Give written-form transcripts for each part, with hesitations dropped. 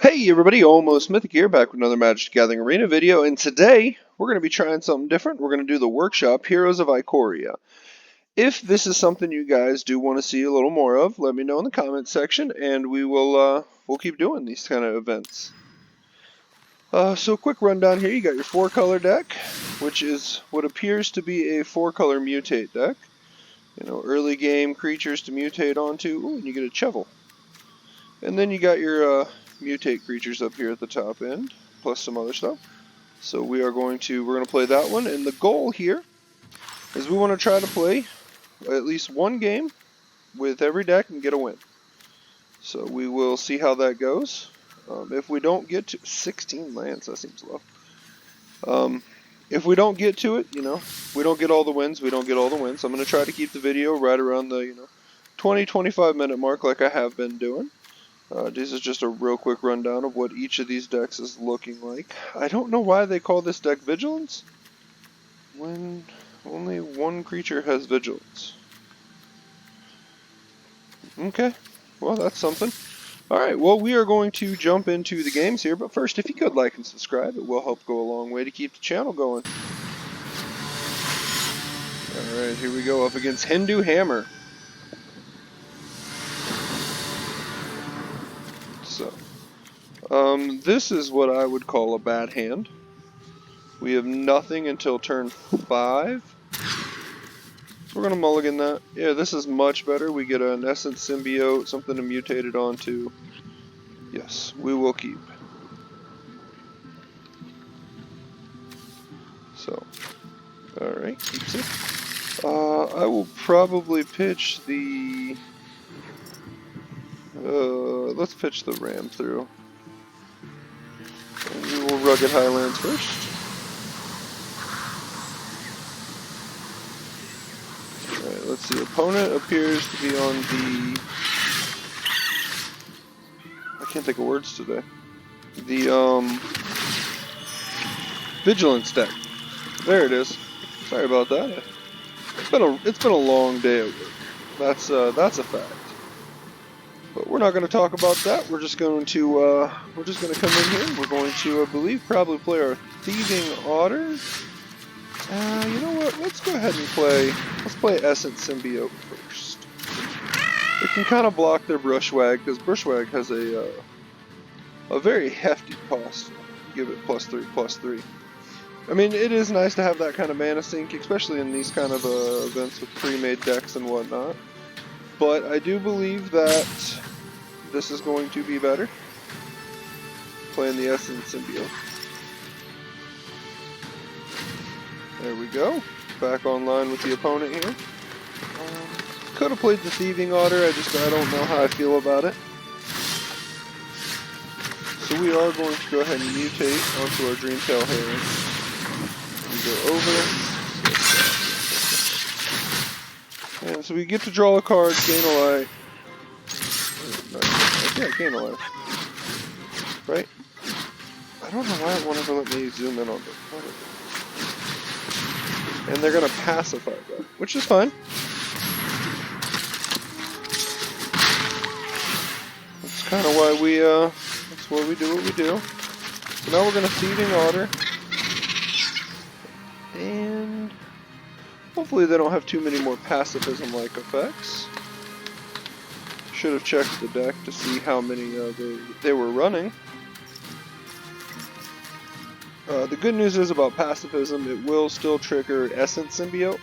Hey everybody, Almost Mythic here, back with another Magic the Gathering Arena video, and today we're going to be trying something different. We're going to do the workshop, Heroes of Ikoria. If this is something you guys do want to see a little more of, let me know in the comments section, and we'll keep doing these kind of events. So quick rundown here, you got your 4-color deck, which is what appears to be a 4-color mutate deck. You know, early game creatures to mutate onto. Ooh, and you get a Chevel. And then you got your mutate creatures up here at the top end, plus some other stuff. So we're going to play that one, and the goal here is we want to try to play at least one game with every deck and get a win. So we will see how that goes. If we don't get to 16 lands, that seems low. If we don't get to it, you know, we don't get all the wins, we don't get all the wins. So I'm going to try to keep the video right around the 20-25 minute mark like I have been doing. This is just a real quick rundown of what each of these decks is looking like. I don't know why they call this deck Vigilance when only one creature has Vigilance. Okay, well that's something. Alright, well we are going to jump into the games here, but first if you could like and subscribe, it will help go a long way to keep the channel going. Alright, here we go up against Hindu Hammer. So, this is what I would call a bad hand. We have nothing until turn 5. We're going to mulligan that. Yeah, this is much better. We get an Essence Symbiote, something to mutate it onto. Yes, we will keep. So, alright, keeps it. I will probably pitch the... let's pitch the Ram through. And we will Rugged Highlands first. Alright, let's see. Opponent appears to be on the... I can't think of words today. The, Vigilance deck. There it is. Sorry about that. It's been a long day at work. That's a fact. But we're not going to talk about that. We're just going to come in here. And we're going to, I believe, probably play our Thieving Otter. You know what? Let's go ahead and play Essence Symbiote first. It can kind of block their Brushwag because Brushwag has a very hefty cost. Give it +3/+3. I mean, it is nice to have that kind of mana sink, especially in these kind of events with pre-made decks and whatnot. But I do believe that this is going to be better. Playing the Essence Symbiote. There we go. Back online with the opponent here. Could have played the Thieving Otter, I don't know how I feel about it. So we are going to go ahead and mutate onto our Dreamtail Heron. We go over. And so we get to draw a card, gain a life. Yeah, gain a life. Right? I don't know why it wanted to let me zoom in on the card. And they're going to pacify that, which is fine. That's kind of why that's why we do what we do. So now we're going to Thieving Otter. And hopefully they don't have too many more pacifism-like effects. Should have checked the deck to see how many they were running. The good news is about pacifism, it will still trigger Essence Symbiote.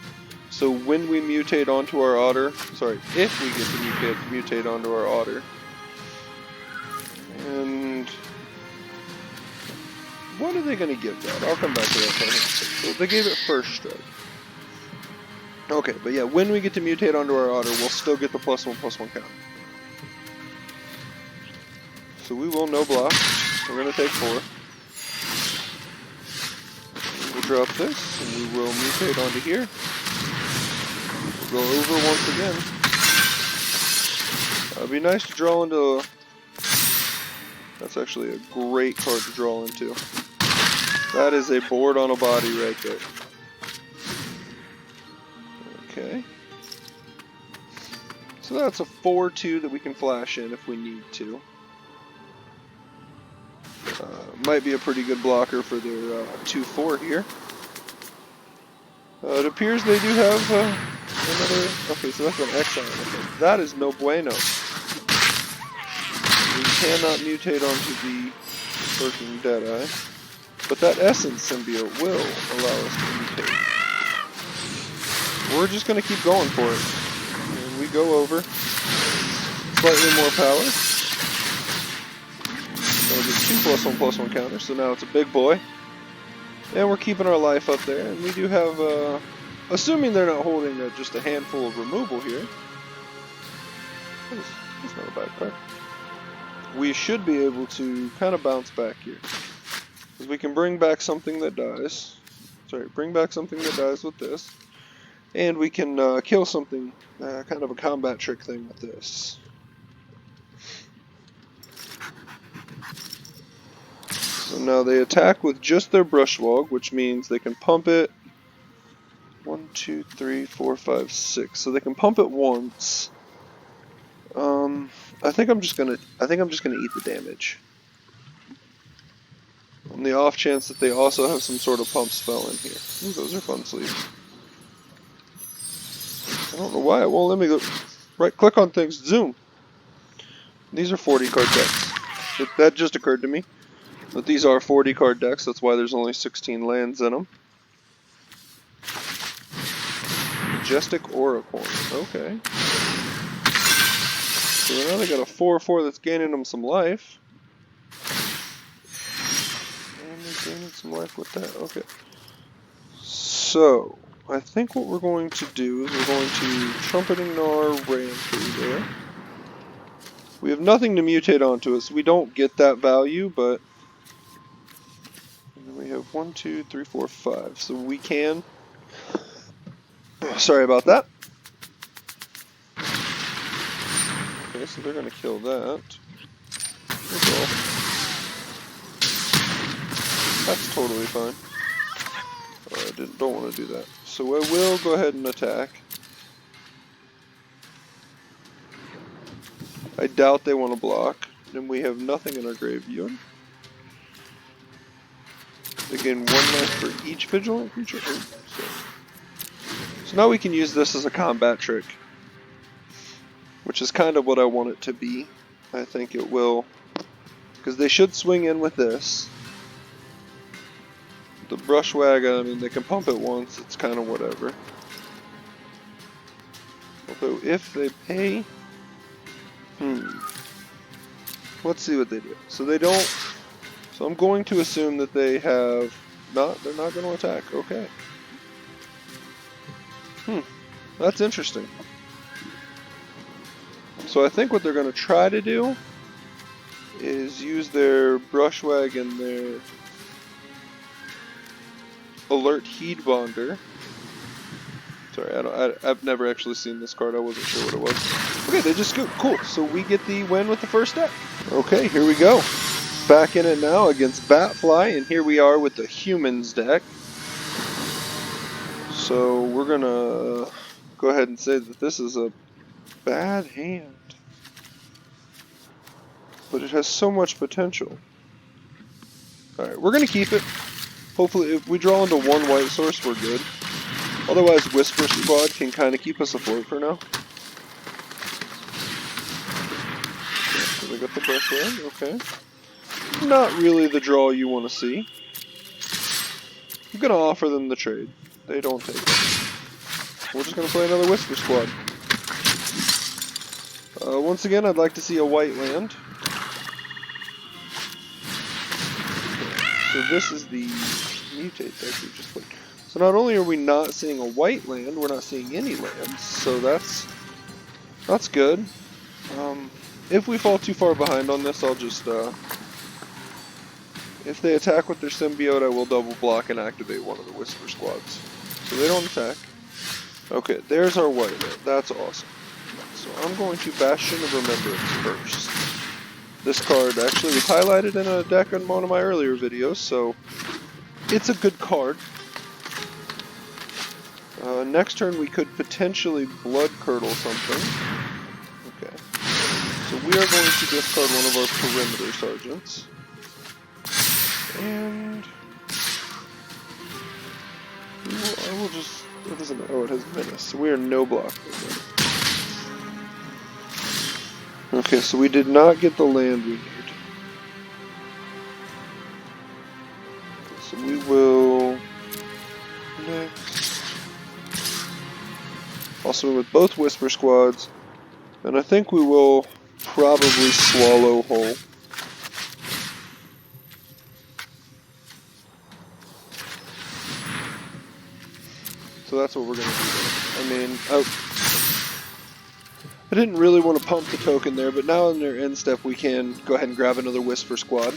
So when we mutate onto our Otter, if we get to mutate onto our Otter. And what are they going to give that? I'll come back to that later. So they gave it first strike. Okay, but yeah, when we get to mutate onto our Otter, we'll still get the +1/+1 counter. So we will no block. We're going to take 4. We'll drop this, and we will mutate onto here. We'll go over once again. It'd be nice to draw into... That's actually a great card to draw into. That is a board on a body right there. Okay. So that's a 4/2 that we can flash in if we need to. might be a pretty good blocker for their 2/4 here. It appears they do have another... Okay, so that's an Exile. Okay. That is no bueno. We cannot mutate onto the Lurking Deadeye. But that Essence Symbiote will allow us to mutate. We're just going to keep going for it. And we go over. Slightly more power. That'll be 2+1/+1 counters, so now it's a big boy. And we're keeping our life up there, and we do have, assuming they're not holding just a handful of removal here. That's not a bad card. We should be able to kind of bounce back here. Because we can bring back something that dies. Sorry, bring back something that dies with this. And we can kill something, kind of a combat trick thing with this. So now they attack with just their Brushwog, which means they can pump it 1, 2, 3, 4, 5, 6. So they can pump it once. I think I'm just gonna eat the damage. On the off chance that they also have some sort of pump spell in here. Ooh, those are fun sleeves. I don't know why it won't let me go right click on things, zoom. These are 40 card decks. That just occurred to me. But these are 40 card decks, that's why there's only 16 lands in them. Majestic Auricorn, okay. So now they got a 4/4 that's gaining them some life. And they're gaining some life with that, okay. So, I think what we're going to do is we're going to Trumpeting Gnar ran through there. We have nothing to mutate onto it, so we don't get that value, but... And then we have 1, 2, 3, 4, 5, so we can... Sorry about that. Okay, so they're going to kill that. That's totally fine. Oh, I don't want to do that. So I will go ahead and attack. I doubt they want to block. And we have nothing in our graveyard. They gain 1 life for each vigilant creature. Oh, so now we can use this as a combat trick. Which is kind of what I want it to be. I think it will. Because they should swing in with this. The Brushwag, I mean, they can pump it once, it's kind of whatever. Although, if they pay... Let's see what they do. So they don't... So I'm going to assume that they have... They're not going to attack, okay. That's interesting. So I think what they're going to try to do is use their Brushwag and their Alert Heedbonder. Sorry, I've never actually seen this card. I wasn't sure what it was. Okay, they just scoop. Cool. So we get the win with the first deck. Okay, here we go. Back in it now against Batfly, and here we are with the Humans deck. So we're gonna go ahead and say that this is a bad hand. But it has so much potential. Alright, we're going to keep it. Hopefully, if we draw into 1 white source, we're good. Otherwise, Whisper Squad can kind of keep us afloat for now. So we got the Brushwag, okay. Not really the draw you want to see. I'm going to offer them the trade. They don't take it. We're just going to play another Whisper Squad. Once again, I'd like to see a white land. So this is the mutate deck we just played. So not only are we not seeing a white land, we're not seeing any lands. So that's good. If we fall too far behind on this, I'll just if they attack with their symbiote, I will double block and activate one of the Whisper Squads. So they don't attack. Okay, there's our white land. That's awesome. So I'm going to Bastion of Remembrance first. This card actually was highlighted in a deck in one of my earlier videos, so it's a good card. Next turn we could potentially Blood Curdle something. Okay. So we are going to discard one of our Perimeter Sergeants. And I will just, it doesn't, oh, it has menace, so we are no block. Okay, so we did not get the land we need. So we will next. Also with both Whisper Squads, and I think we will probably swallow whole. So that's what we're going to do there. I mean, I didn't really want to pump the token there, but now in their end step we can go ahead and grab another Whisper Squad.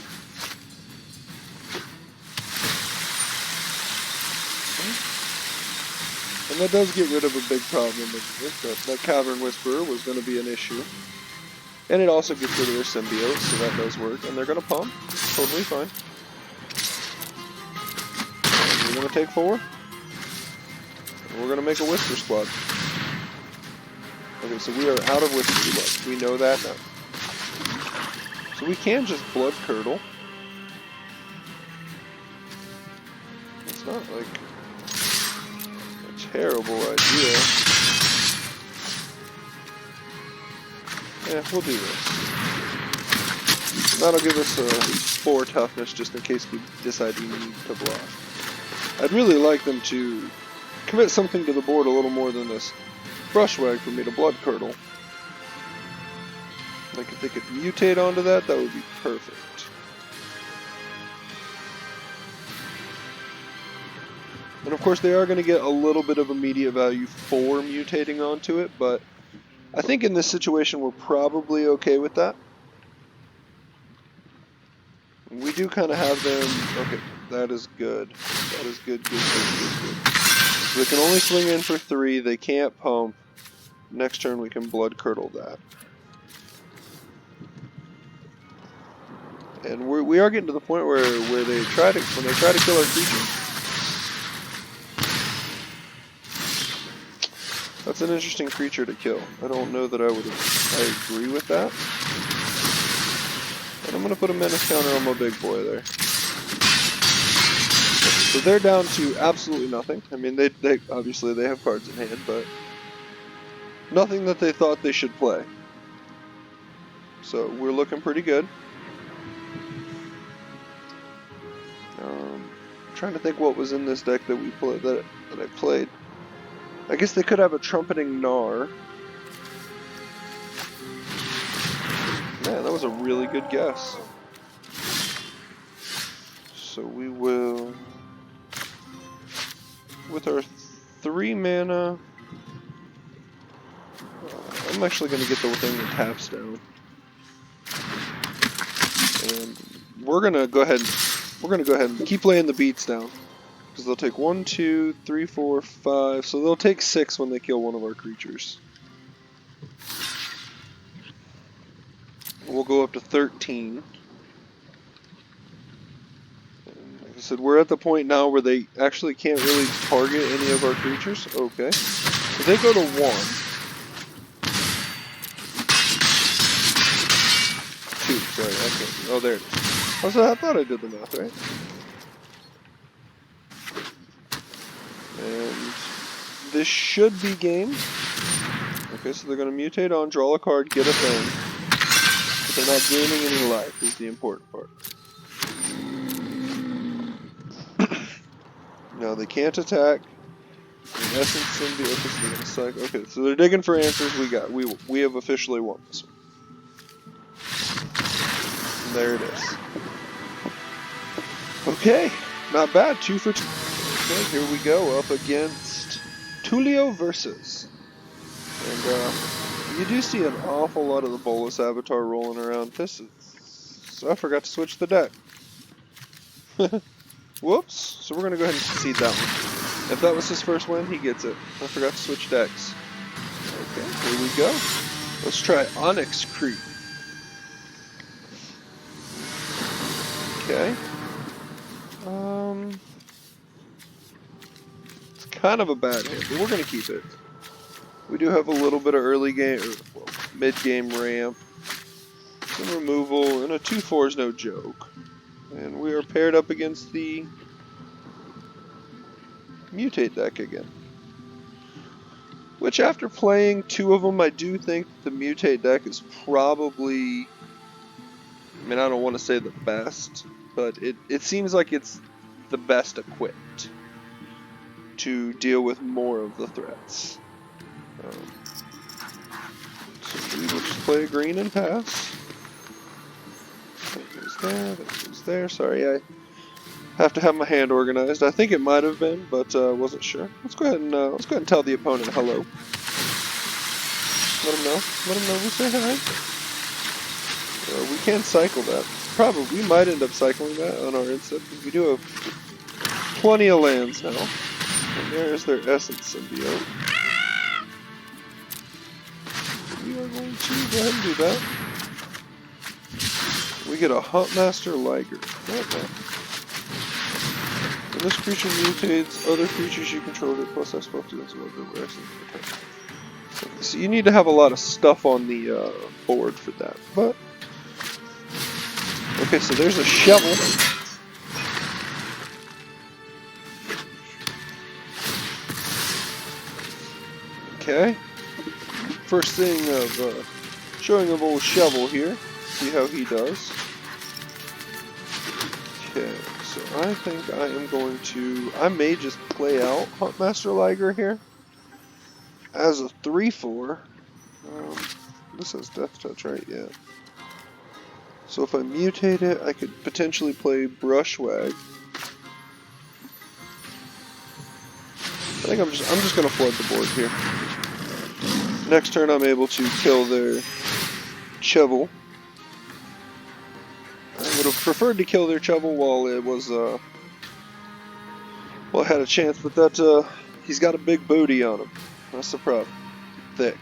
And that does get rid of a big problem. That Cavern Whisperer was going to be an issue. And it also gets rid of their symbiote, so that does work. And they're going to pump. It's totally fine. And we're going to take 4. And we're going to make a Whisper Squad. Okay, so we are out of Whisper Squad. We know that now. So we can just Blood Curdle. It's not like a terrible idea. Yeah, we'll do this. That'll give us a 4 toughness just in case we decide we need to block. I'd really like them to commit something to the board a little more than this Brushwag for me to Blood Curdle. Like if they could mutate onto that, that would be perfect. And of course they are going to get a little bit of immediate value for mutating onto it, but I think in this situation we're probably okay with that. We do kind of have them, okay, that is good. That is good. So they can only swing in for 3, they can't pump. Next turn we can Blood Curdle that. And we are getting to the point where when they try to kill our creature. That's an interesting creature to kill. I don't know that I agree with that. But I'm gonna put a menace counter on my big boy there. So they're down to absolutely nothing. I mean, they obviously they have cards in hand, but nothing that they thought they should play. So we're looking pretty good. Trying to think what was in this deck that we played that I played. I guess they could have a Trumpeting Gnar. Man, that was a really good guess. So we will, with our 3 mana, I'm actually going to get the thing that taps down. And we're going to go ahead and keep laying the beats down. Because they'll take 1, 2, 3, 4, 5, so they'll take 6 when they kill one of our creatures. We'll go up to 13. And like I said, we're at the point now where they actually can't really target any of our creatures. Okay. So they go to 1. 2, sorry. Okay. Oh, there it is. I thought I did the math, right? And this should be game. Okay, so they're going to mutate on, draw a card, get a thing. But they're not gaining any life, is the important part. Now they can't attack. In essence, symbiote, they're going to psych. Okay, so they're digging for answers. We have officially won this one. And there it is. Okay, not bad. 2 for 2. Okay, here we go, up against Tulio Versus. And you do see an awful lot of the Bolus Avatar rolling around. So I forgot to switch the deck. Whoops. So we're going to go ahead and concede that one. If that was his first win, he gets it. I forgot to switch decks. Okay, here we go. Let's try Onyx Creep. Okay. It's kind of a bad hand, but we're going to keep it. We do have a little bit of early game, or well, mid-game ramp, some removal, and a 2/4 is no joke. And we are paired up against the Mutate deck again. Which, after playing 2 of them, I do think the Mutate deck is probably, I mean, I don't want to say the best, but it seems like it's the best equipped to deal with more of the threats. So we will just play a green and pass. That goes there, that goes there. Sorry, I have to have my hand organized. I think it might have been, but wasn't sure. Let's go ahead and tell the opponent hello. Let them know. Let them know we say hi. We can cycle that. Probably we might end up cycling that on our instep. We do have plenty of lands now. And there's their Essence symbiote. We are going to go ahead and do that. We get a Huntmaster Liger. When this creature mutates, other creatures you control get plus X plus 2 as well. So you need to have a lot of stuff on the board for that. But okay, so there's a shovel. Okay. First thing of showing of old shovel here. See how he does. Okay, so I think I am going to. I may just play out Huntmaster Liger here as a 3/4. This has Death Touch, right? Yeah. So if I mutate it, I could potentially play Brushwag. I think I'm just gonna flood the board here. Next turn, I'm able to kill their Shovel. I would have preferred to kill their Shovel while it was well, I had a chance, but that he's got a big booty on him. That's the problem. Thick.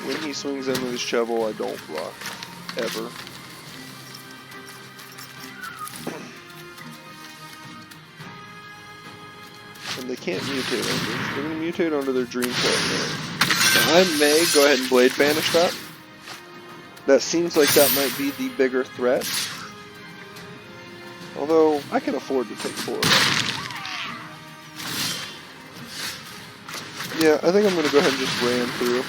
When he swings in with his Shovel, I don't block. Ever. And they can't mutate under. They're going to mutate under their Dream Tail. Now, I may go ahead and Blade Banish that. That seems like that might be the bigger threat. Although, I can afford to take 4 of them. Yeah, I think I'm going to go ahead and just ram through.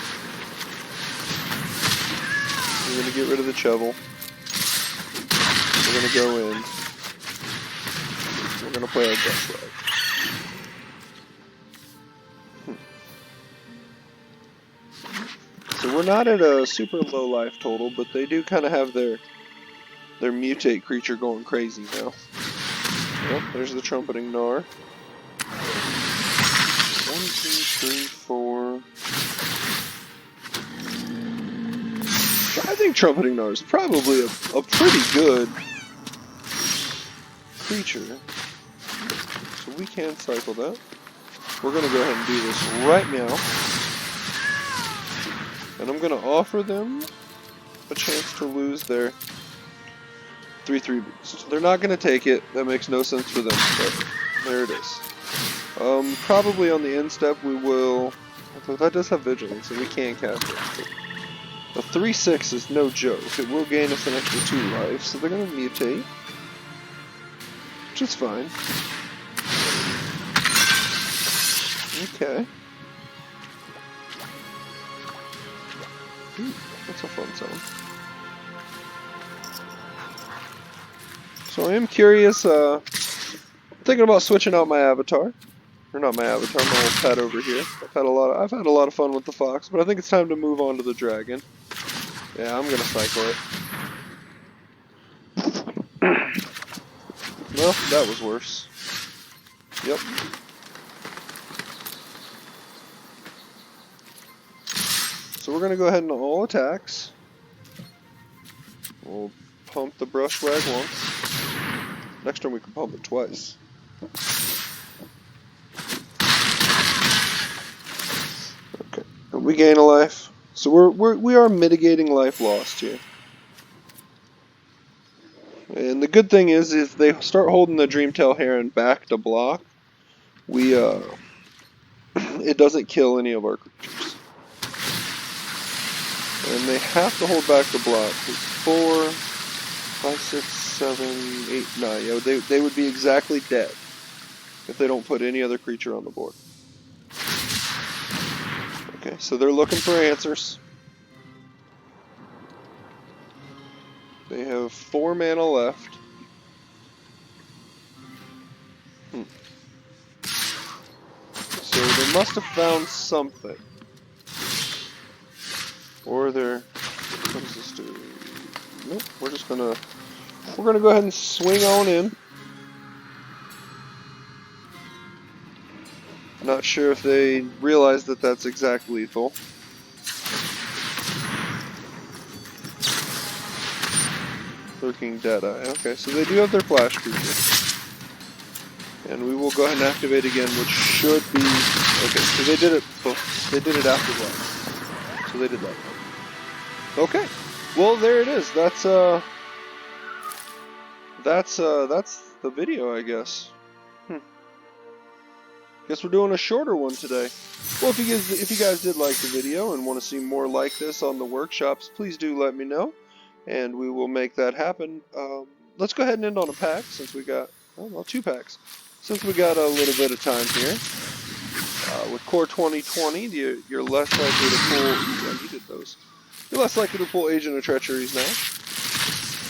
We're going to get rid of the Shovel. We're going to go in. We're going to play our Brushwag. So we're not at a super low life total, but they do kind of have their mutate creature going crazy now. Yep, there's the Trumpeting Gnar. 1, 2, 3, 4. I think Trumpeting Gnar is probably a pretty good creature. So we can cycle that. We're going to go ahead and do this right now. And I'm going to offer them a chance to lose their 3/3 boost. They're not going to take it. That makes no sense for them, but there it is. Probably on the end step we will... That does have Vigilance, so we can cast it. The 3/6 is no joke. It will gain us an extra 2 life, so they're going to mutate. Which is fine. Okay. Ooh, that's a fun sound. So I am curious, thinking about switching out my avatar. Or not my avatar, my old pet over here. I've had a lot of fun with the fox, but I think it's time to move on to the dragon. Yeah, I'm gonna cycle it. Well, that was worse. Yep. So we're going to go ahead and all attacks. We'll pump the Brushwag once. Next turn we can pump it twice. Okay, and we gain a life. So we are mitigating life lost here. And the good thing is, if they start holding the Dreamtail Heron back to block, it doesn't kill any of our creatures. And they have to hold back the block. It's 4, 5, 6, 7, 8, 9. You know, they would be exactly dead if they don't put any other creature on the board. Okay, so they're looking for answers. They have 4 mana left. So they must have found something. Or they're... What does this do? Nope, we're gonna go ahead and swing on in. Not sure if they realize that that's exact lethal. Lurking Deadeye. Okay, so they do have their flash creature. And we will go ahead and activate again, which should be... Okay, so they did it after that. So they did that. Okay. Well, there it is. That's the video, I guess. Guess we're doing a shorter one today. Well, if you guys did like the video and want to see more like this on the workshops, please do let me know, and we will make that happen. Let's go ahead and end on a pack since we got 2 packs. Since we got a little bit of time here. With Core 2020, you're less likely to pull. I needed those. You're less likely to pull Agent of Treacheries now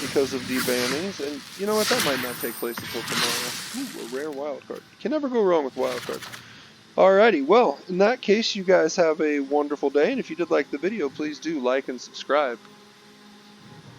because of debannings, and you know what? That might not take place until tomorrow. Ooh, a rare wild card. Can never go wrong with wild cards. Alrighty, well, in that case, you guys have a wonderful day, and if you did like the video, please do like and subscribe.